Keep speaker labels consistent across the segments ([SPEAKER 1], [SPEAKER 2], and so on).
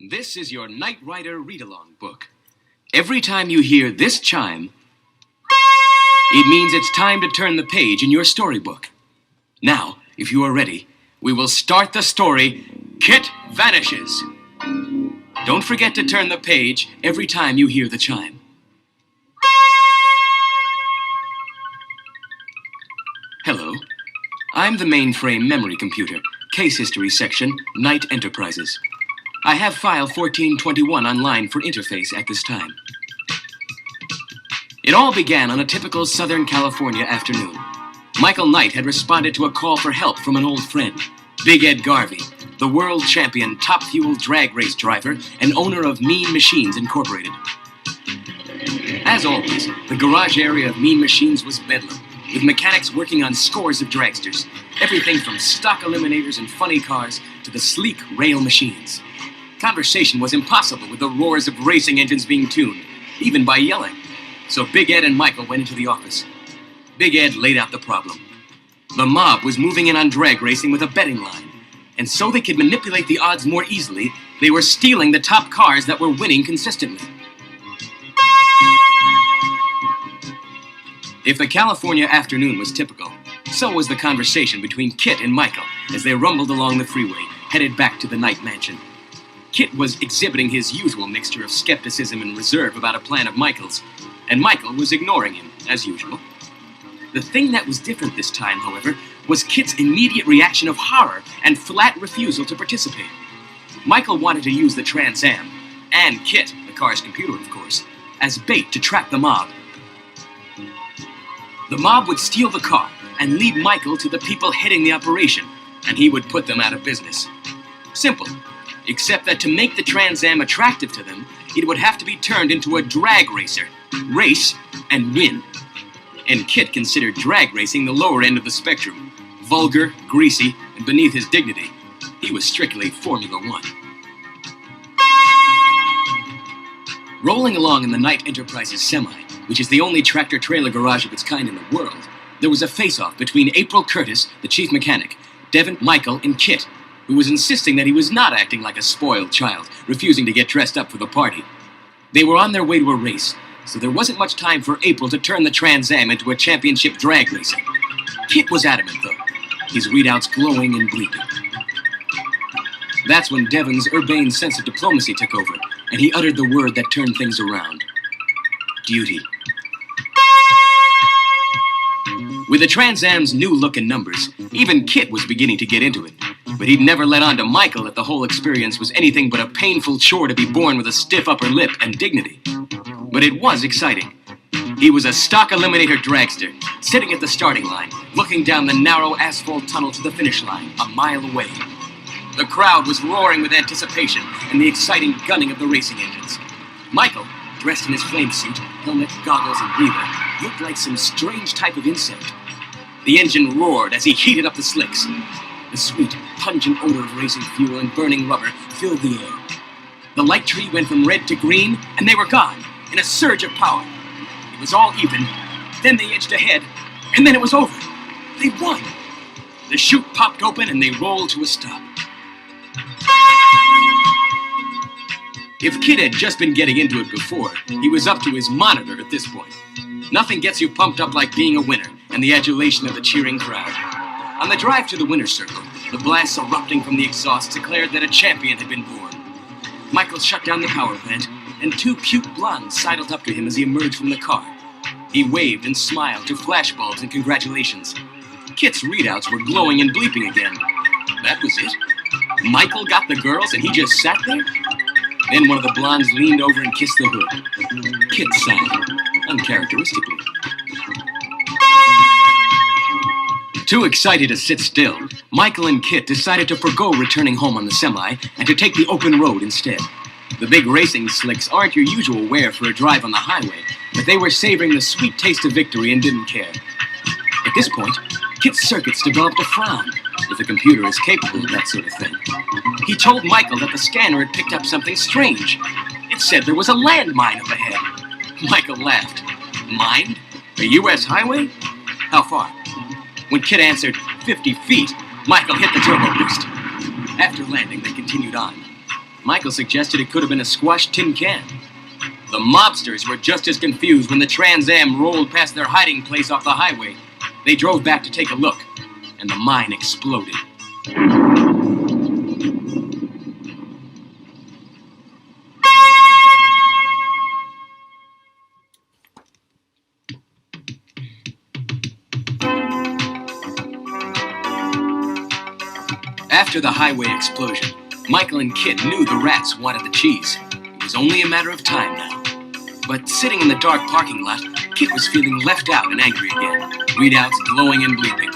[SPEAKER 1] This is your Knight Rider read-along book. Every time you hear this chime, it means it's time to turn the page in your storybook. Now, if you are ready, we will start the story, KITT Vanishes. Don't forget to turn the page every time you hear the chime. Hello, I'm the mainframe memory computer, case history section, Knight Enterprises. I have file 1421 online for interface at this time. It all began on a typical Southern California afternoon. Michael Knight had responded to a call for help from an old friend, Big Ed Garvey, the world champion top fuel drag race driver and owner of Mean Machines Incorporated. As always, the garage area of Mean Machines was bedlam, with mechanics working on scores of dragsters, everything from stock eliminators and funny cars to the sleek rail machines. Conversation was impossible with the roars of racing engines being tuned, even by yelling. So Big Ed and Michael went into the office. Big Ed laid out the problem. The mob was moving in on drag racing with a betting line, and so they could manipulate the odds more easily, they were stealing the top cars that were winning consistently. If the California afternoon was typical, so was the conversation between KITT and Michael as they rumbled along the freeway, headed back to the Knight mansion. KITT was exhibiting his usual mixture of skepticism and reserve about a plan of Michael's, and Michael was ignoring him, as usual. The thing that was different this time, however, was KITT's immediate reaction of horror and flat refusal to participate. Michael wanted to use the Trans Am, and KITT, the car's computer of course, as bait to trap the mob. The mob would steal the car and lead Michael to the people heading the operation, and he would put them out of business. Simple, except that to make the Trans Am attractive to them, it would have to be turned into a drag racer, race and win. And KITT considered drag racing the lower end of the spectrum, vulgar, greasy, and beneath his dignity. He was strictly Formula One. Rolling along in the Knight Enterprises semi, which is the only tractor-trailer garage of its kind in the world, there was a face-off between April Curtis, the chief mechanic, Devin, Michael, and KITT, who was insisting that he was not acting like a spoiled child, refusing to get dressed up for the party. They were on their way to a race, so there wasn't much time for April to turn the Trans Am into a championship drag racer. KITT was adamant, though, his readouts glowing and bleeping. That's when Devin's urbane sense of diplomacy took over, and he uttered the word that turned things around. Duty. With the Trans Am's new look and numbers, even KITT was beginning to get into it. But he'd never let on to Michael that the whole experience was anything but a painful chore to be born with a stiff upper lip and dignity. But it was exciting. He was a stock eliminator dragster, sitting at the starting line, looking down the narrow asphalt tunnel to the finish line, a mile away. The crowd was roaring with anticipation and the exciting gunning of the racing engines. Michael, dressed in his flame suit, helmet, goggles, and breather, looked like some strange type of insect. The engine roared as he heated up the slicks. The sweet, pungent odor of racing fuel and burning rubber filled the air. The light tree went from red to green, and they were gone, in a surge of power. It was all even. Then they edged ahead, and then it was over. They won. The chute popped open, and they rolled to a stop. If KITT had just been getting into it before, he was up to his monitor at this point. Nothing gets you pumped up like being a winner, and the adulation of the cheering crowd. On the drive to the winner's circle, the blasts erupting from the exhausts declared that a champion had been born. Michael shut down the power plant, and two cute blondes sidled up to him as he emerged from the car. He waved and smiled to flashbulbs and congratulations. KITT's readouts were glowing and bleeping again. That was it. Michael got the girls and he just sat there? Then one of the blondes leaned over and kissed the hood. KITT sighed, uncharacteristically. Too excited to sit still, Michael and KITT decided to forgo returning home on the semi and to take the open road instead. The big racing slicks aren't your usual wear for a drive on the highway, but they were savoring the sweet taste of victory and didn't care. At this point, KITT's circuits developed a frown, if the computer is capable of that sort of thing. He told Michael that the scanner had picked up something strange. It said there was a landmine up ahead. Michael laughed. Mine? A U.S. highway? How far? When KITT answered 50 feet, Michael hit the turbo boost. After landing, they continued on. Michael suggested it could have been a squashed tin can. The mobsters were just as confused when the Trans Am rolled past their hiding place off the highway. They drove back to take a look, and the mine exploded. After the highway explosion, Michael and KITT knew the rats wanted the cheese. It was only a matter of time now. But sitting in the dark parking lot, KITT was feeling left out and angry again, readouts glowing and bleeping.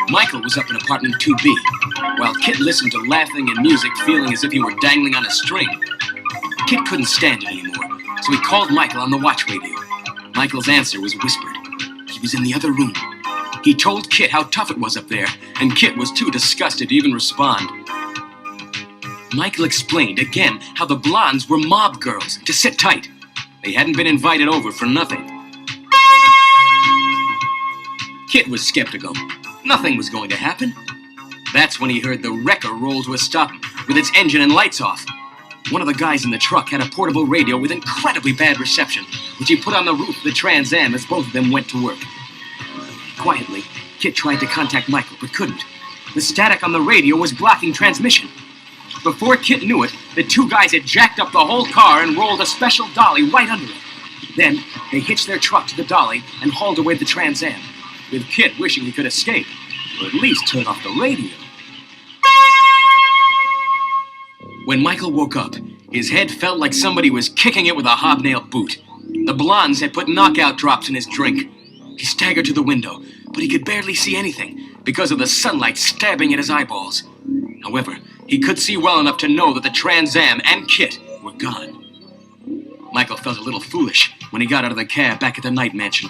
[SPEAKER 1] Michael was up in apartment 2B, while KITT listened to laughing and music, feeling as if he were dangling on a string. KITT couldn't stand it anymore, so he called Michael on the watch radio. Michael's answer was whispered. He was in the other room. He told KITT how tough it was up there, and KITT was too disgusted to even respond. Michael explained again how the blondes were mob girls, to sit tight. They hadn't been invited over for nothing. KITT was skeptical. Nothing was going to happen. That's when he heard the wrecker roll to a stop with its engine and lights off. One of the guys in the truck had a portable radio with incredibly bad reception, which he put on the roof of the Trans Am as both of them went to work. Quietly, KITT tried to contact Michael, but couldn't. The static on the radio was blocking transmission. Before KITT knew it, the two guys had jacked up the whole car and rolled a special dolly right under it. Then, they hitched their truck to the dolly and hauled away the Trans Am, with KITT wishing he could escape, or at least turn off the radio. When Michael woke up, his head felt like somebody was kicking it with a hobnail boot. The blondes had put knockout drops in his drink. He staggered to the window, but he could barely see anything because of the sunlight stabbing at his eyeballs. However, he could see well enough to know that the Trans Am and KITT were gone. Michael felt a little foolish when he got out of the cab back at the night mansion.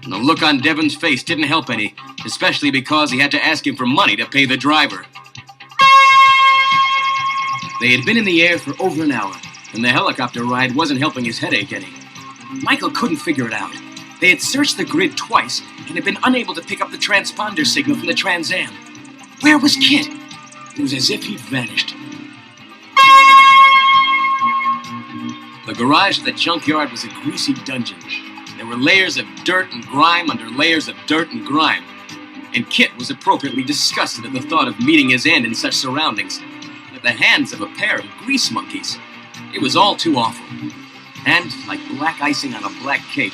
[SPEAKER 1] And the look on Devon's face didn't help any, especially because he had to ask him for money to pay the driver. They had been in the air for over an hour, and the helicopter ride wasn't helping his headache any. Michael couldn't figure it out. They had searched the grid twice and had been unable to pick up the transponder signal from the Trans Am. Where was KITT? It was as if he'd vanished. The garage of the junkyard was a greasy dungeon. There were layers of dirt and grime under layers of dirt and grime. And KITT was appropriately disgusted at the thought of meeting his end in such surroundings, at the hands of a pair of grease monkeys. It was all too awful. And, like black icing on a black cake,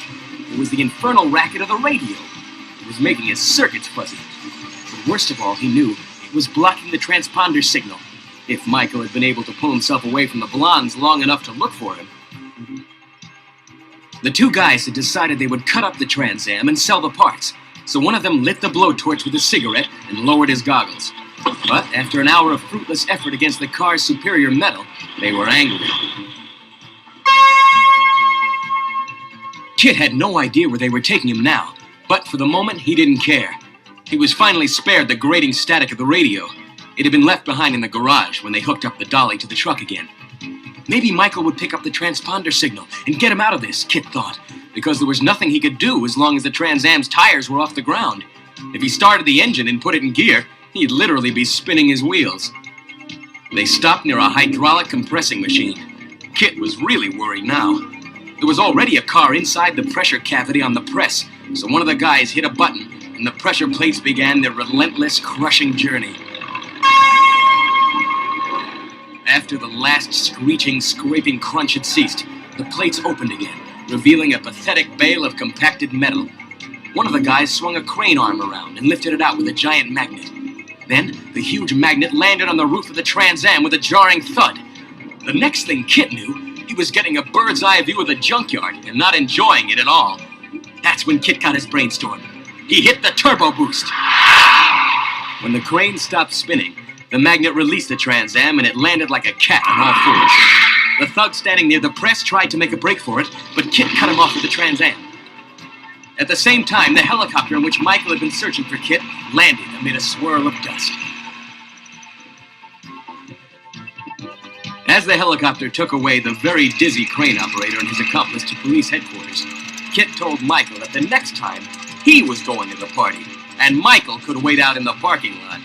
[SPEAKER 1] it was the infernal racket of the radio. It was making his circuits fuzzy. But worst of all, he knew it was blocking the transponder signal, if Michael had been able to pull himself away from the blondes long enough to look for him. The two guys had decided they would cut up the Trans Am and sell the parts, so one of them lit the blowtorch with a cigarette and lowered his goggles. But after an hour of fruitless effort against the car's superior metal, they were angry. KITT had no idea where they were taking him now, but for the moment he didn't care. He was finally spared the grating static of the radio. It had been left behind in the garage when they hooked up the dolly to the truck again. Maybe Michael would pick up the transponder signal and get him out of this, KITT thought, because there was nothing he could do as long as the Trans Am's tires were off the ground. If he started the engine and put it in gear, he'd literally be spinning his wheels. They stopped near a hydraulic compressing machine. KITT was really worried now. There was already a car inside the pressure cavity on the press, so one of the guys hit a button, and the pressure plates began their relentless, crushing journey. After the last screeching, scraping crunch had ceased, the plates opened again, revealing a pathetic bale of compacted metal. One of the guys swung a crane arm around and lifted it out with a giant magnet. Then, the huge magnet landed on the roof of the Trans Am with a jarring thud. The next thing KITT knew, he was getting a bird's eye view of the junkyard and not enjoying it at all. That's when KITT got his brainstorm. He hit the turbo boost. When the crane stopped spinning, the magnet released the Trans Am and it landed like a cat on all fours. The thug standing near the press tried to make a break for it, but KITT cut him off with the Trans Am. At the same time, the helicopter in which Michael had been searching for KITT landed amid a swirl of dust. As the helicopter took away the very dizzy crane operator and his accomplice to police headquarters, KITT told Michael that the next time he was going to the party, and Michael could wait out in the parking lot.